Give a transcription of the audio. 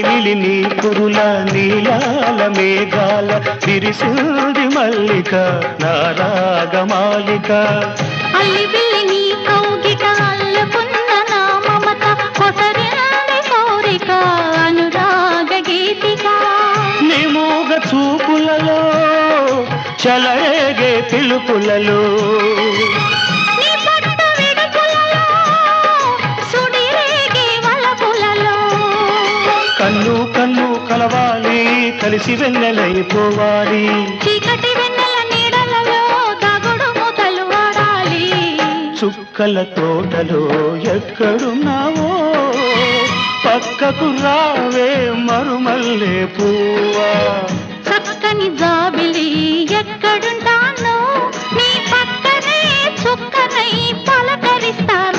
నిలి నీ కురుల నీలాల మేఘాల విరిసింది మల్లిక నారాగమాలిక అల్లిబిల్లి నీ కౌగిట అల్లుకున్న నా మమత కొసరింది కోరిక అనురాగ గీతిక నీ మూగ చూపులలో చలరేగే పిలుపులలో నీ పట్టు విడుపులలో సుడిరేగే వలపులలో కన్ను కన్ను కలవాలి కలిసి వెన్నెలైపోవాలి చీకటి వెన్నెల నీడలలో దాగుడు మూతలు ఆడాలి చుక్కల తోటలో ఎక్కడున్నావో పక్కకు రావే మరుమల్లే పువ్వా చక్కని జాబిలి ఎక్కడుంటానో నీ పక్కనే చుక్కనై పలకరిస్తాను